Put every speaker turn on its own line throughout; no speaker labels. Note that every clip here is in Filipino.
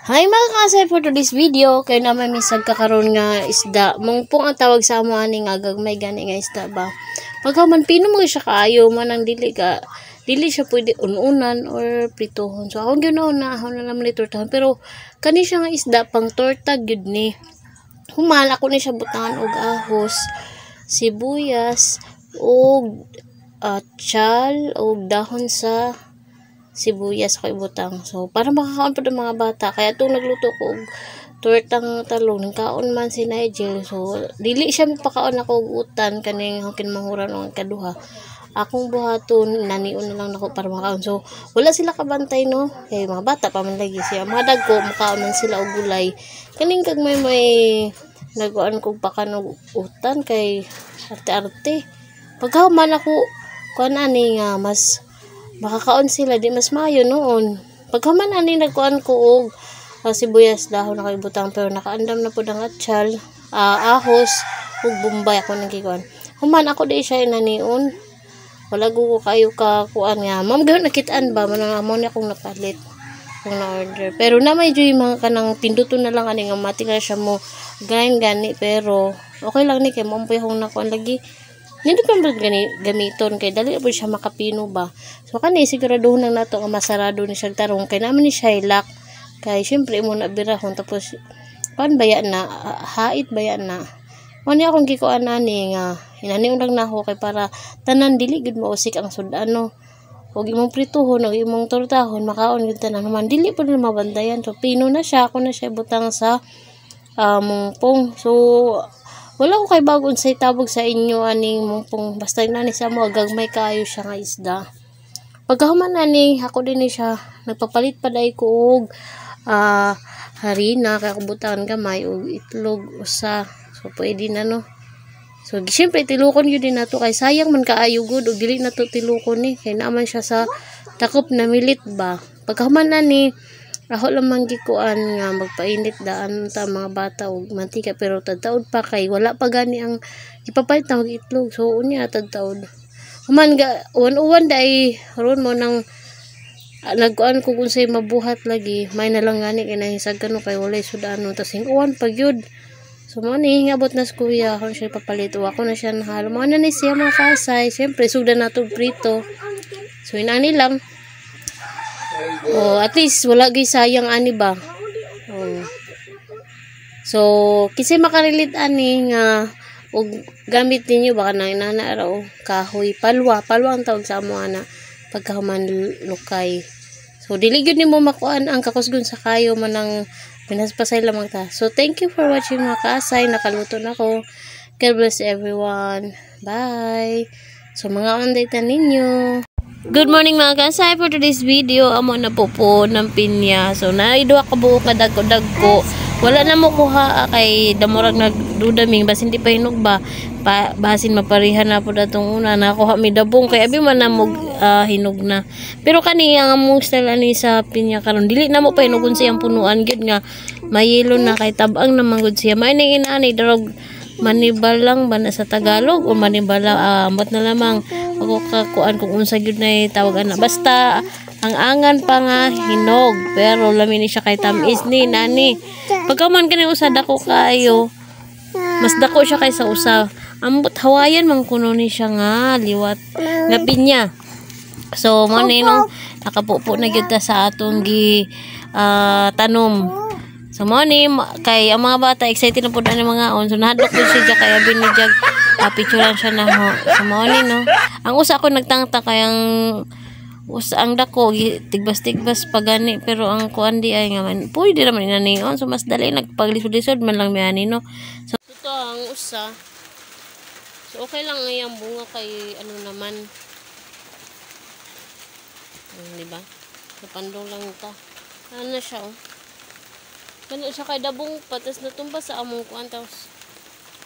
Hi mga kasay, for today's video kay naman misag kakaroon nga isda mungpong ang tawag sa amo ani nga gagmay gani nga isda ba pagka man pino mo siya kaayo man ang dili siya pwede ununan or pritohon. So akong ginaunahon na naman ni tortahan, pero kani siya nga isda pang torta gyud ni. Human ako ni siya butangan og ahos, sibuyas og atsal og dahon sa sibuyas ko ibutang. So para makakaon pa ng mga bata, kaya itong nagluto ko og tortang talong nagkaon man si Nigel. So dili siya mapakaon ako og utan kaning kinamahuran ang kaduha. Akong buhaton naniun na lang nako para makaon. So wala sila kabantay no, kay mga bata pa man lagi siya. Mga dagko makaon man sila og gulay. Kaning kag may nagawan kog pakanog utan kay arte-arte. Pagkahuman ako kuan ani nga mas makakaon sila di mas mayo noon. Pagkaman ani nagkuan ko og sibuyas dahon na ibutang, pero nakaandam na pud ang atsal, ahos ug bombay ako nang gikuan. Human ako di siya inaniun. Wala ko kayo ka kuan nga. Ma'am gyud nakitaan ba man amo ni akong napalit kung na order. Pero na may joy mga kanang pinduton na lang ani nga mati na siya mo grind gani, pero okay lang ni kay mo ampoy hong nakuan lagi. Hindi pa mo gamiton kay dali po siya makapino ba. So kani siguraduhon lang nato nga masarado ni siya tarong kay naman ni siya ilak. Kay syempre mo na birahon tapos pan baya na hait baya na. Mo ni akong gikuan ani nga hinaniun lang nako kay para tanan dili gud mausik ang sudano. Og imong prituhon og imong tortahon makaon gyud tanan man dili pud na mabandayan. So pino na siya, ako na siya butang sa mungpong. So wala ko kay bagon sa itabog sa inyo aning mungpong, basta nani sa mo gagmay kaayo siya nga isda. Pagkahuman ani ako din ni siya nagpapalit pa dai ko og harina kay kubutangan gamay og itlog usa. So pwede na no. So syempre tilukon gyud din nato kay sayang man kaayo gud og dili nato tilukon ni kay naman siya sa takop na milit ba. Pagkahuman ani ako lamang gikuan nga magpainit daan ta mga bata og mantika, pero tadtaod pa kay wala pa gani ang ipapalit na og itlog. So unya tadtaod. Human ga uwan dai ron mo nang nagkuan ko kung say mabuhat lagi, may na lang gani kay nahisag kano kay walay sudano tas uwan pa gyud. So mo ni hingabot na sa kuya kung siya papalit o ako na siya nahalo. Mo na ni siya mga kasay, syempre sugdan nato prito. So inani lang. Oh, at least wala gyud sayang ani ba. Oh. So kisay makarelate ani nga og gamit ninyo baka nang inana ra o kahoy, palwa ang tawag sa amo ana pagkahuman lukay. So dili gyud nimo makuan ang kakusgon sa kayo man ang pinaspasay lamang ta. So thank you for watching mga kaasay, nakaluto na ko. God bless everyone. Bye. So mga onday ta ninyo. Good morning mga kasay, for today's video amo na po ng pinya. So naidua ka buo ka dagko. Wala na mo kuha kay damurag nagdudaming bas hindi pa hinog ba. Basin maparihan na po datong una nakuha mi dabong kay abi man na mo hinog na. Pero kani ang among style ani sa pinya karon dili na mo pa hinugon siyang punuan gyud nga mayelo na kay tabang na manggod siya. May ning inaani darog manibalang ba na sa Tagalog o manibala ambot na lamang ako kakuan kung unsa gyud na tawag ana, basta ang angan pa nga hinog pero lamin ni siya kay tamis ni nani. Pagkaman kani usa dako kayo mas dako siya kaysa usa, ambot hawayan man kuno ni siya nga liwat nga pinya. So mo ni no nakapupo na gyud ta sa atong tanom. So mo ni kay ang mga bata excited na pud ani mga on, so nahadlok pud siya kay abi ni jag picturean siya na ho. So mo ni no ang usa ko nagtangta kay ang dako tigbas pagani, pero ang kuan di ay nga man pwede ra man inanion, so mas dali nagpaglisod-lisod man lang miani no. So ito ang usa, so okay lang ang bunga kay ano naman di ba napandong lang ta ano na siya Kano siya kay dabong patas na tumba sa among kuan tapos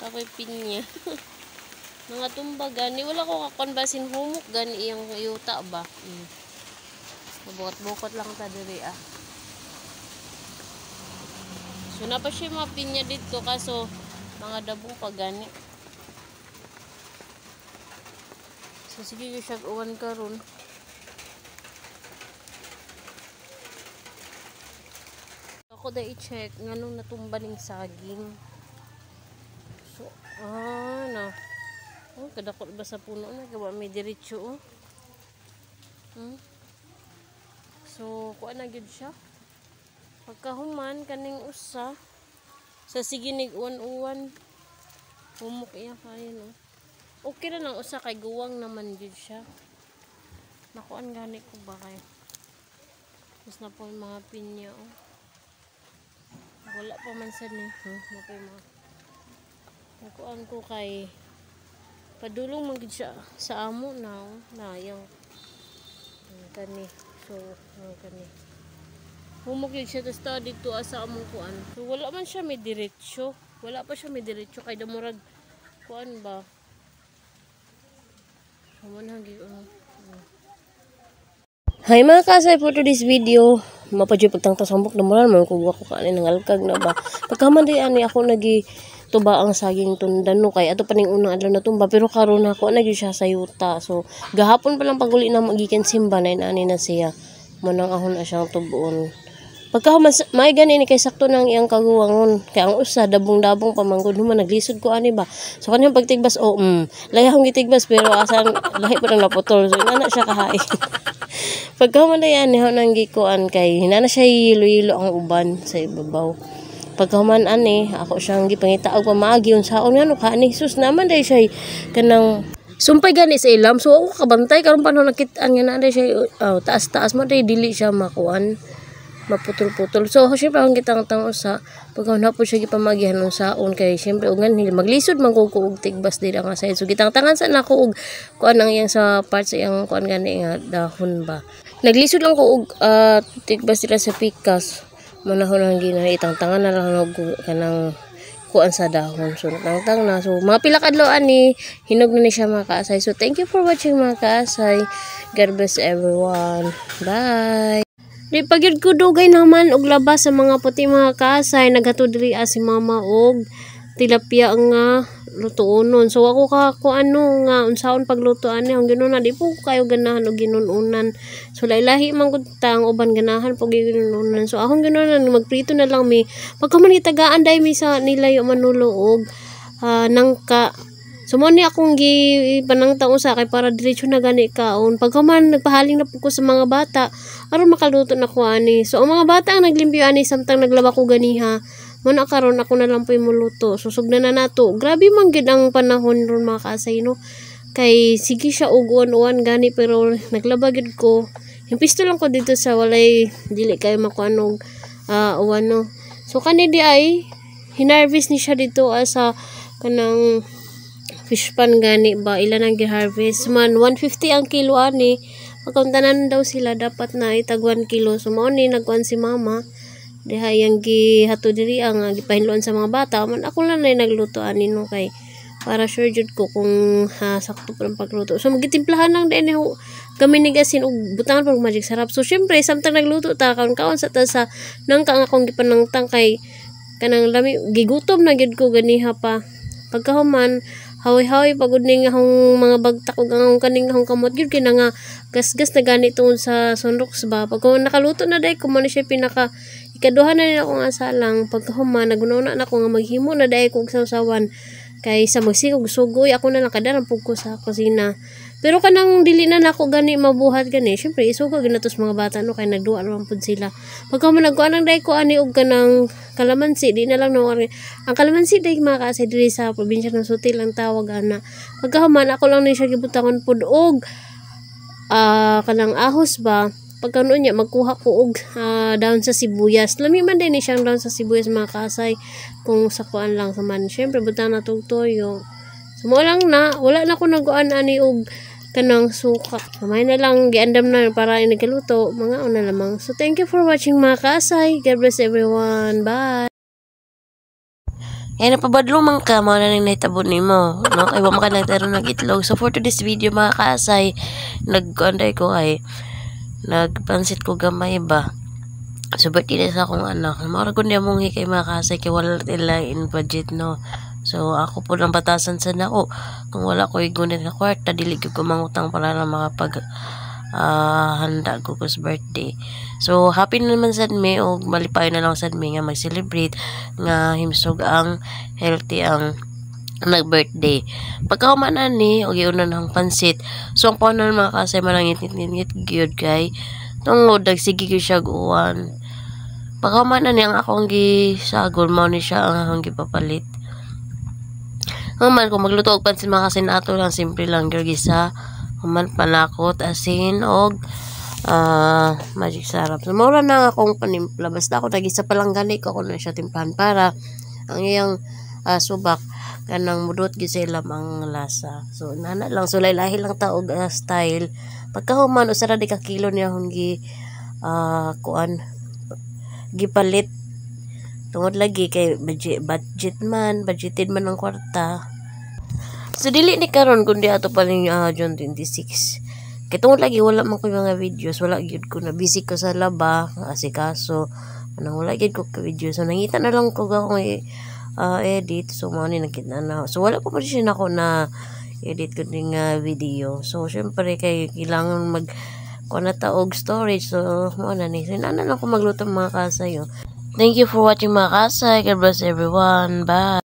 kapoy pinya. Mga tumba gani wala ko kakon basin humok gani iyang yuta ba. Bukot-bukot lang ta diri So na pa siya mga pinya dito kaso mga dabong pa gani. So sige siya uwan karon. ako da i-check nganong natumba ning saging. So, na. Oh, kadako ba sa puno na gawa may diretso oh. So, kuha na gyud siya. Pagkahuman kaning usa sa siginig uwan-uwan. Humok iya kayo no. Okay na lang usa kay guwang naman gyud siya. Nakuan gani ko ba kay. Mas na po yung mga pinya oh. Wala pa man sa ni. Napay mga. Nakuan ko kay padulong man gyud siya sa amo na oh. Na yung kani. So, kani. Humok yun siya tas dito sa among kuan. So, wala man siya may diretsyo. Wala pa siya may diretsyo kay damurag kuan ba. Hi mga kasay, for today's video mapadyo pagtang tasambok na mula naman kung ako kanin ng alkag na ba. Pagkaman di ani ako nagi tuba ang saging tundan no kay ato pa ning unang adlaw na tumba pero karon ako nagi siya sa yuta. So gahapon pa lang paguli na magikan simba na inani na siya. Manang ahon na siyang tubuon. Pagka may gani ni kay sakto nang iyang kaguwangon kay ang usa dabong-dabong pamanggon human naglisod ko ani ba. So kanang pagtigbas layahong gitigbas pero asan lahi pa nang naputol. So ina siya kahay. Pagka man yan niya nang gikuan kay hinana siya yilo-yilo ang uban sa ibabaw. Pagka man ani ako siyang gipangitaog pamaagi unsaon ngano kani sus naman dai siya kanang sumpay gani sa ilam. So ako kabantay karon pa nakit-an nga na dai siya taas-taas mo dai dili siya makuan. Maputol-putol. So, syempre, ang kitang-tang usa, pagka na po siya gipamagihan ng saon, kay syempre, ugan, maglisod, magkukuog tigbas din ang asay. So, kitang-tangan sa nakuog, kuan ang iyang sa parts, iyang kuan gani nga dahon ba. Naglisod lang kuog, tigbas nila sa pikas, manahon ang gina, itang-tangan na lang kanang kuan sa dahon. So, natang-tang na. So, mga pilakadlo ani, hinog na ni siya mga kaasay. So, thank you for watching mga kaasay. God bless everyone. Bye! Di pagyud ko dugay naman og labas sa mga puti mga kasay naghatod diri si mama og tilapia nga lutuonon. So ako ano nga unsaon pagluto ani ang ginunan di po kayo ganahan og ginununan. So lahi man gud tang uban ganahan pag ginununan. So akong ginunan magprito na lang mi pagka man gitagaan dai mi sa nilayo manulo og nangka. So mo ni akong gipanangtang usa kay para diretso na gani kaon. Pagka man nagpahaling na po ko sa mga bata aron makaluto na ko ani. So ang mga bata ang naglimpyo ani samtang naglaba ko ganiha. Mo na karon ako na lang po muluto. Susog na nato. Grabe man gid ang panahon ron mga kasay no. Kay sige siya og uwan-uwan gani pero naglaba gid ko. Impisto lang ko dito sa walay dili kay makuanog uwan no. So kani di ay hinarvest ni siya dito sa kanang fish pan gani ba ilan ang gi-harvest man 150 ang kilo ani pagkuntanan daw sila dapat na itag 1 kilo so mao ni nagkuan si mama diha yang gihato diri ang gipahinluan sa mga bata man ako lang na nagluto ani no kay para sure jud ko kung sakto pa ang pagluto so magitimplahan lang din gamin ni gasin og butangan pag magic sarap so syempre samtang nagluto ta kaon sa ta sa nang kang akong gipanangtang kay kanang lami gigutom na gid ko ganiha pa pagkahuman hawi-hawi pagod ning akong mga bagtak ug ang kaning akong kamot gyud kay nga gasgas na gani tungod sa sunrox ba pagka nakaluto na dai ko man siya pinaka ikaduha na nila akong asalang pagkahuman nagunauna na ko nga maghimo na dai kog sawsawan kay sa magsigog sugoy ako na lang kadaran pug ko sa kusina pero kanang dili na nako gani mabuhat gani syempre isugo ginatos mga bata no kay nagduwa naman pud sila pagka man nagkuan ang dai ko ani og kanang kalamansi di na lang no ang kalamansi dai mga kasay diri sa probinsya ng Sutil ang tawag ana pagkahuman ako lang ni siya gibutangon pud og kanang ahos ba pagka noon niya magkuha ko og down sa sibuyas lami man din ni siyang down sa sibuyas mga kasay kung sa kuan lang sa man syempre butang na toyo so mo lang na wala na ko naguan ani og kanang suka kamay na lang giandam na para inagaluto mga una lamang so thank you for watching mga kasay God bless everyone bye. Yan napabadlo man ka mga nang naitabo nimo no kay wa man ka nag-itlog so for today's video mga kasay nagkuanday ko ay nagpansit ko gamay ba so birthday sa akong anak mara kun dia mong hikay mga kasay kay wala tila in budget no so ako po lang batasan sa nako kung wala ko igunit na kwarta dili ko mangutang para lang makapag handa ko sa birthday
So happy na naman sad mi og malipay na lang sad mi nga mag-celebrate nga himsog ang healthy ang nag-birthday. Pagkahuman na ni, o giunan ng pansit. So, ang paano mga kasay manangit-ngit gyud kay tungod, nagsige gyud siya guwan. Pagkahuman na ni, ang akong gisagol, mao ni siya ang akong gipapalit. Human, kung magluto og pansit mga kasay na ato lang, simple lang gyud gisa. Human, panakot, asin, og magic sarap. So, mura na akong panimpla. Basta ako nagisa palang gani ko ako na siya timplahan para ang iyang subak kanang mudot gyud sa ilang ang lasa. So nana lang sulay lahi lang taog style. Pagkahuman usara di ka kilo niya hon kuan gipalit tungod lagi kay budgeted man ang kwarta. So dili ni karon kundi ato pa ning June 26. Kay tungod lagi wala man ko mga videos, wala gyud ko na busy ko sa laba asikaso. Nang wala gyud ko ka video. So nangita na lang ko akong edit. So mo ni nakita na. So wala pa siya nako na edit ko ding video. So syempre kay kailangan mag kuna taog storage. So mo na ni sinana lang ko magluto mga kasayo. Thank you for watching mga kasay. God bless everyone. Bye.